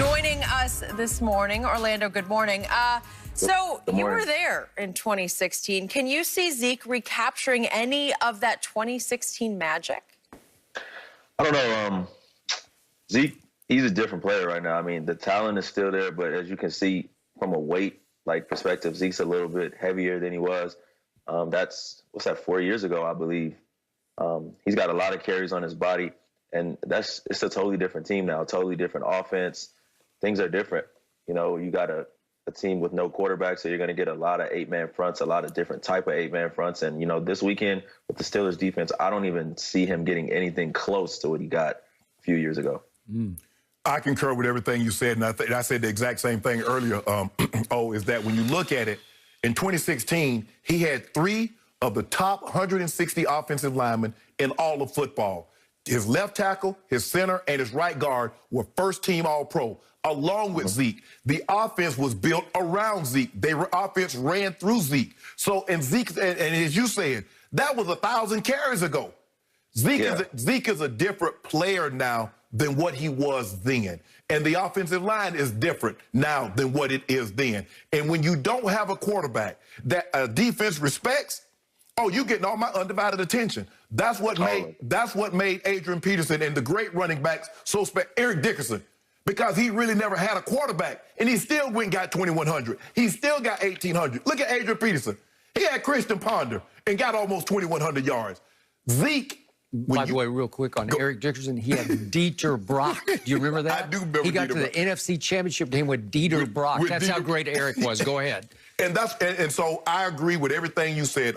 Joining us this morning, Orlando, good morning. So Good you morning. were there in 2016. Can you see Zeke recapturing any of that 2016 magic? I don't know. Zeke, he's a different player right now. I mean, the talent is still there, but as you can see from a weight perspective, Zeke's a little bit heavier than he was. That's 4 years ago, I believe. He's got a lot of carries on his body, and it's a totally different team now, totally different offense. Things are different. You know, you got a team with no quarterback, so you're going to get a lot of eight-man fronts, a lot of different type of eight-man fronts. And, you know, this weekend with the Steelers defense, I don't even see him getting anything close to what he got a few years ago. I concur with everything you said, and I said the exact same thing earlier, is that when you look at it, in 2016, he had 3 of the top 160 offensive linemen in all of football. His left tackle, his center, and his right guard were first-team All-Pro, along with Zeke. The offense was built around Zeke. Offense ran through Zeke. So, and Zeke, and as you said, that was 1,000 carries ago. Zeke is a different player now than what he was then. And the offensive line is different now than what it is then. And when you don't have a quarterback that a defense respects, you're getting all my undivided attention. That's what made Adrian Peterson and the great running backs so special. Eric Dickerson, because he really never had a quarterback, and he still went and got 2,100. He still got 1,800. Look at Adrian Peterson. He had Christian Ponder and got almost 2,100 yards. Zeke. By the way, real quick on Eric Dickerson, he had Dieter Brock. Do you remember that? I do remember. He got to the NFC Championship game with Dieter Brock. That's how great Eric was. Go ahead. And so I agree with everything you said,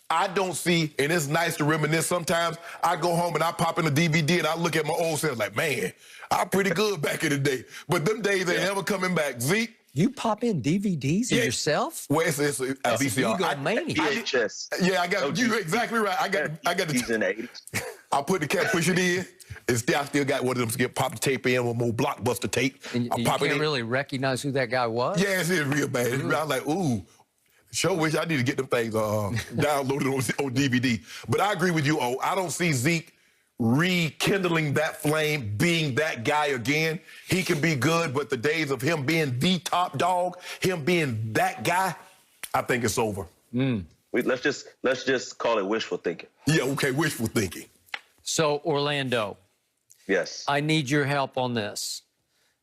I don't see, and it's nice to reminisce sometimes. I go home and I pop in the DVD and I look at my old self like, man, I'm pretty good back in the day. But them days ain't never coming back. Zeke. You pop in DVDs of yourself? Well, it's a VCR. VHS. Yeah, I got you exactly right. I got He's in the 80s. I put the cat, push it in. I still got one of them to pop the tape in with more blockbuster tape. And you can't really recognize who that guy was? Yeah, it's real bad. I was like, ooh. Sure wish I need to get them things downloaded on DVD. But I agree with you, I don't see Zeke rekindling that flame, being that guy again. He can be good, but the days of him being the top dog, him being that guy, I think it's over. Let's just call it wishful thinking. Yeah, okay, wishful thinking. So, Orlando. Yes. I need your help on this.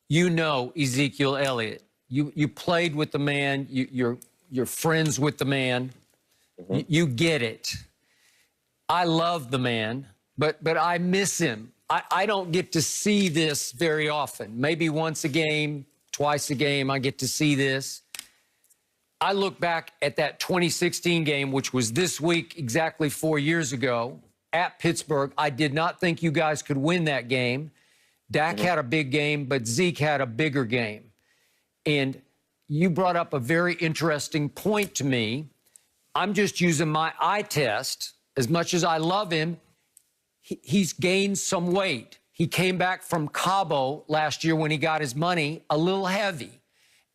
You know Ezekiel Elliott. You played with the man. You're friends with the man. You get it. I love the man, but I miss him. I don't get to see this very often. Maybe once a game, twice a game, I get to see this. I look back at that 2016 game, which was this week exactly 4 years ago at Pittsburgh. I did not think you guys could win that game. Dak had a big game, but Zeke had a bigger game. And you brought up a very interesting point to me. I'm just using my eye test. As much as I love him, he's gained some weight. He came back from Cabo last year when he got his money a little heavy.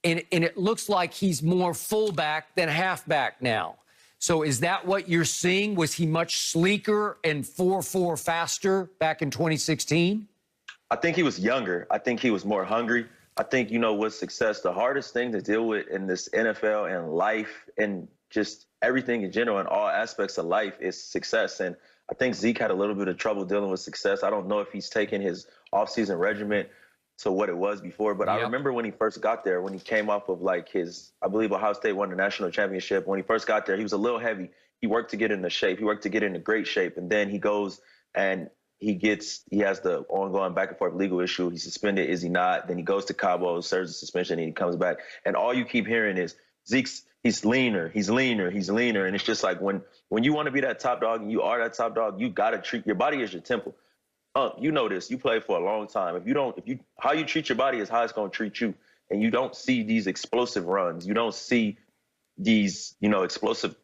And it looks like he's more fullback than halfback now. So is that what you're seeing? Was he much sleeker and 4.4 faster back in 2016? I think he was younger. I think he was more hungry. I think, with success, the hardest thing to deal with in this NFL and life and just everything in general and all aspects of life is success. And I think Zeke had a little bit of trouble dealing with success. I don't know if he's taken his offseason regimen to what it was before, but I remember when he first got there, when he came off of I believe Ohio State won the national championship. When he first got there, he was a little heavy. He worked to get into shape. He worked to get into great shape. And then he goes and he has the ongoing back and forth legal issue. He's suspended. Is he not? Then he goes to Cabo, serves a suspension, and he comes back. And all you keep hearing is he's leaner. And it's just like when you want to be that top dog and you are that top dog, you got to treat your body as your temple. You know this. You played for a long time. How you treat your body is how it's going to treat you. And you don't see these explosive runs. You don't see these, explosive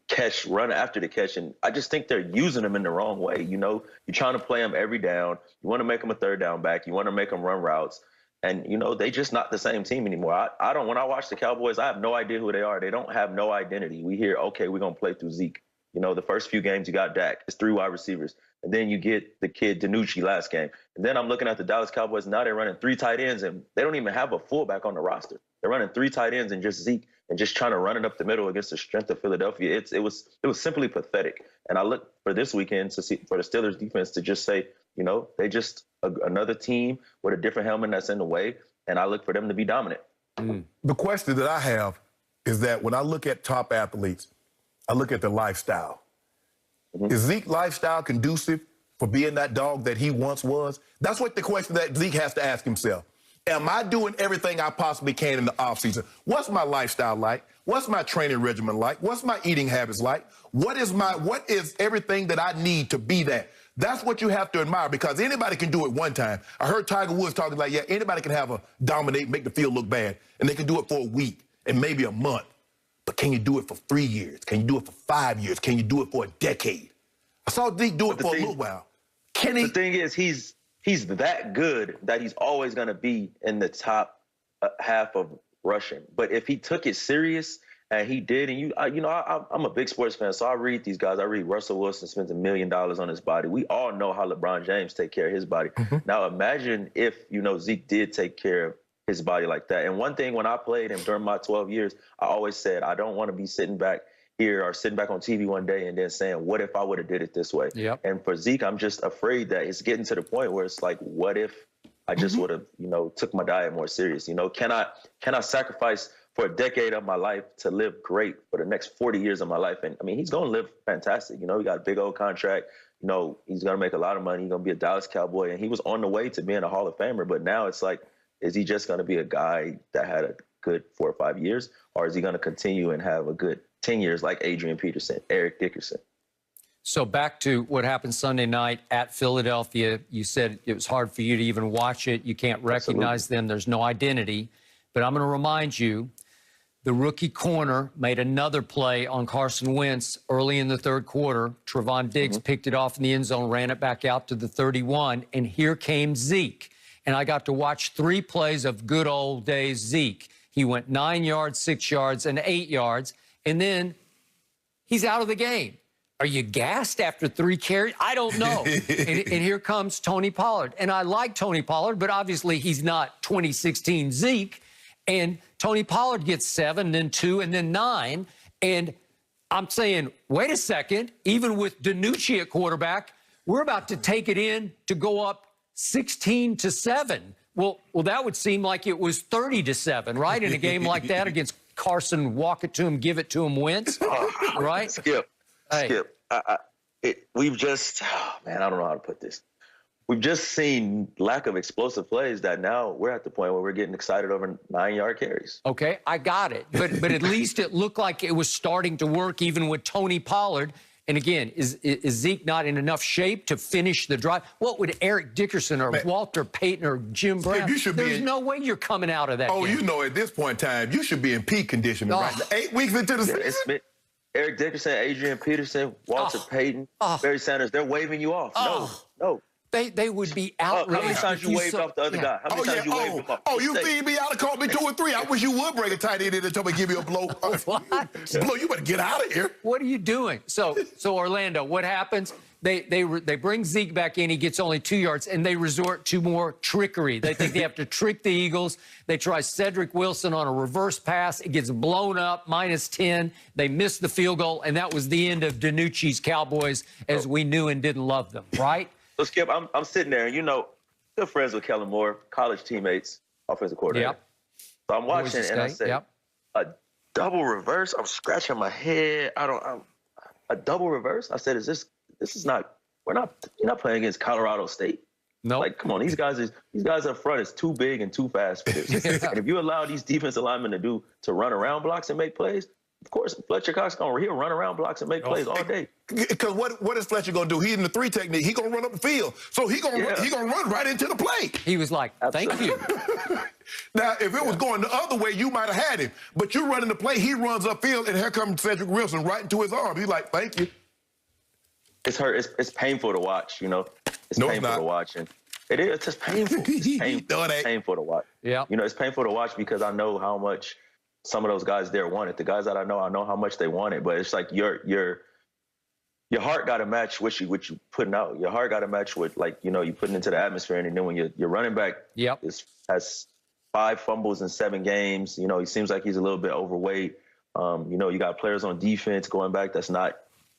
run after the catch. And I just think they're using them in the wrong way. You're trying to play them every down. You want to make them a third down back. You want to make them run routes. And, they just not the same team anymore. When I watch the Cowboys, I have no idea who they are. They don't have no identity. We hear, okay, we're going to play through Zeke. The first few games you got Dak. It's 3 wide receivers. And then you get the kid DiNucci last game. And then I'm looking at the Dallas Cowboys. Now they're running 3 tight ends, and they don't even have a fullback on the roster. They're running 3 tight ends and just Zeke and just trying to run it up the middle against the strength of Philadelphia. It was simply pathetic. And I look for this weekend to see for the Steelers defense to just say, you know, they just another team with a different helmet that's in the way. And I look for them to be dominant. The question that I have is that when I look at top athletes, I look at their lifestyle. Is Zeke's lifestyle conducive for being that dog that he once was? That's what the question that Zeke has to ask himself. Am I doing everything I possibly can in the offseason? What's my lifestyle like? What's my training regimen like? What's my eating habits like? What is everything that I need to be that? That's what you have to admire, because anybody can do it one time. I heard Tiger Woods talking like, yeah, anybody can have a dominate, make the field look bad, and they can do it for a week and maybe a month. But can you do it for 3 years? Can you do it for 5 years? Can you do it for a decade? I saw Zeke do it for a little while. Can he? The thing is, he's that good that he's always going to be in the top half of rushing. But if he took it serious, and he did, and I'm a big sports fan, so I read these guys. I read Russell Wilson spends $1 million on his body. We all know how LeBron James take care of his body. Now imagine if, Zeke did take care of his body like that. And one thing, when I played him during my 12 years, I always said, I don't want to be sitting back here or sitting back on TV one day and then saying, what if I would have did it this way? Yep. And for Zeke, I'm just afraid that it's getting to the point where it's like, what if I just would have, took my diet more serious? Can I sacrifice for a decade of my life to live great for the next 40 years of my life? And I mean, he's going to live fantastic. He got a big old contract. He's going to make a lot of money. He's going to be a Dallas Cowboy. And he was on the way to being a Hall of Famer. But now it's like, is he just going to be a guy that had a good 4 or 5 years? Or is he going to continue and have a good 10 years like Adrian Peterson, Eric Dickerson? So back to what happened Sunday night at Philadelphia. You said it was hard for you to even watch it. You can't recognize them. There's no identity. But I'm going to remind you, the rookie corner made another play on Carson Wentz early in the third quarter. Trevon Diggs picked it off in the end zone, ran it back out to the 31, and here came Zeke. And I got to watch 3 plays of good old days Zeke. He went 9 yards, 6 yards, and 8 yards, and then he's out of the game. Are you gassed after 3 carries? I don't know. and here comes Tony Pollard. And I like Tony Pollard, but obviously he's not 2016 Zeke. And Tony Pollard gets 7, then 2, and then 9. And I'm saying, wait a second, even with DiNucci at quarterback, we're about to take it in to go up 16-7. Well, that would seem like it was 30-7, right? In a game like that against Carson, walk it to him, give it to him, Wentz, right? Skip. We've just, I don't know how to put this. We've just seen lack of explosive plays that now we're at the point where we're getting excited over 9-yard carries. Okay, I got it. But at least it looked like it was starting to work even with Tony Pollard. And again, is Zeke not in enough shape to finish the drive? What would Eric Dickerson or Walter Payton or Jim Brown? There's no way you're coming out of that game. At this point in time, you should be in peak condition. Right? 8 weeks into the season? Eric Dickerson, Adrian Peterson, Walter Payton, Barry Sanders, they're waving you off. No. They would be outraged. How many times you waved off the other guy? How many times you waved him off? You feed me out and called me 2 or 3. I wish you would bring a tight end in and tell me give you a blow. What? Blow, you better get out of here. What are you doing? So Orlando, what happens? They bring Zeke back in. He gets only 2 yards, and they resort to more trickery. They think they have to trick the Eagles. They try Cedric Wilson on a reverse pass. It gets blown up, -10. They miss the field goal, and that was the end of DiNucci's Cowboys as we knew and didn't love them, right? So, Skip, I'm sitting there, and, good friends with Kellen Moore, college teammates, offensive coordinator. Yep. So I'm watching, and I said, a double reverse? I'm scratching my head. A double reverse? I said, this is not, you're not playing against Colorado State. No. Like, come on, these guys up front is too big and too fast for this. And if you allow these defensive linemen to run around blocks and make plays, of course, Fletcher Cox he'll run around blocks and make plays all day. Because what is Fletcher gonna do? He's in the 3 technique. He gonna run up the field, so he gonna run right into the play. He was like, "Thank you." Now, if it was going the other way, you might have had him. But you're running the play. He runs upfield, and here comes Cedric Wilson right into his arm. He's like, "Thank you." It's hurt. It's painful to watch. It's painful to watch, and it is. It's just painful. It's painful to watch. Yeah. It's painful to watch because I know how much some of those guys there wanted. The guys that I know how much they wanted. But it's like your heart got to match what you putting out. Your heart got to match what, like, you know, you putting into the atmosphere. And then when your running back has 5 fumbles in 7 games, you know, he seems like he's a little bit overweight. You know, you got players on defense going back that's not,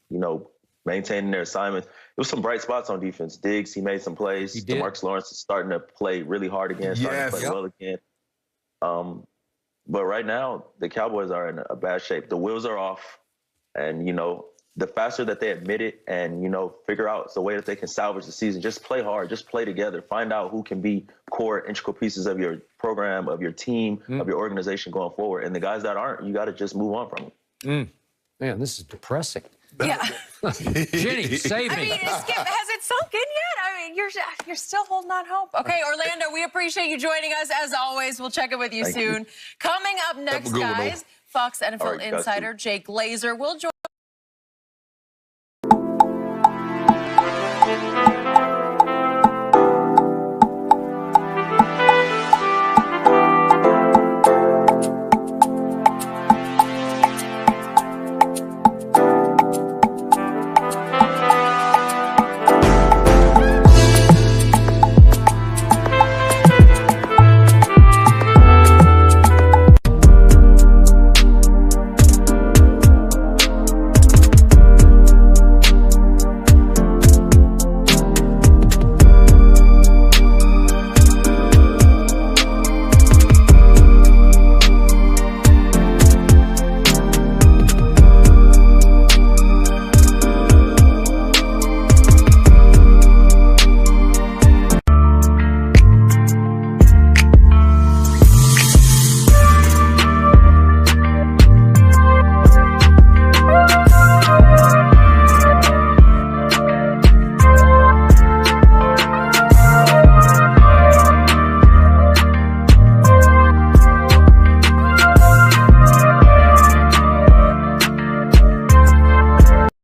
you know, maintaining their assignments. There was some bright spots on defense. Diggs, he made some plays. DeMarcus Lawrence is starting to play really hard again, starting to play well again. But right now, the Cowboys are in a bad shape. The wheels are off. And, you know, the faster that they admit it and, you know, figure out the way that they can salvage the season, just play hard, just play together, find out who can be core, integral pieces of your program, of your team, of your organization going forward. And the guys that aren't, you got to just move on from them. Man, this is depressing. Yeah. Jenny, save me. I mean, Skip, has it sunk in yet? I mean, you're still holding on hope. Okay, Orlando, we appreciate you joining us as always. We'll check in with you soon. Coming up next, guys, Fox NFL insider Jake Glazer will join.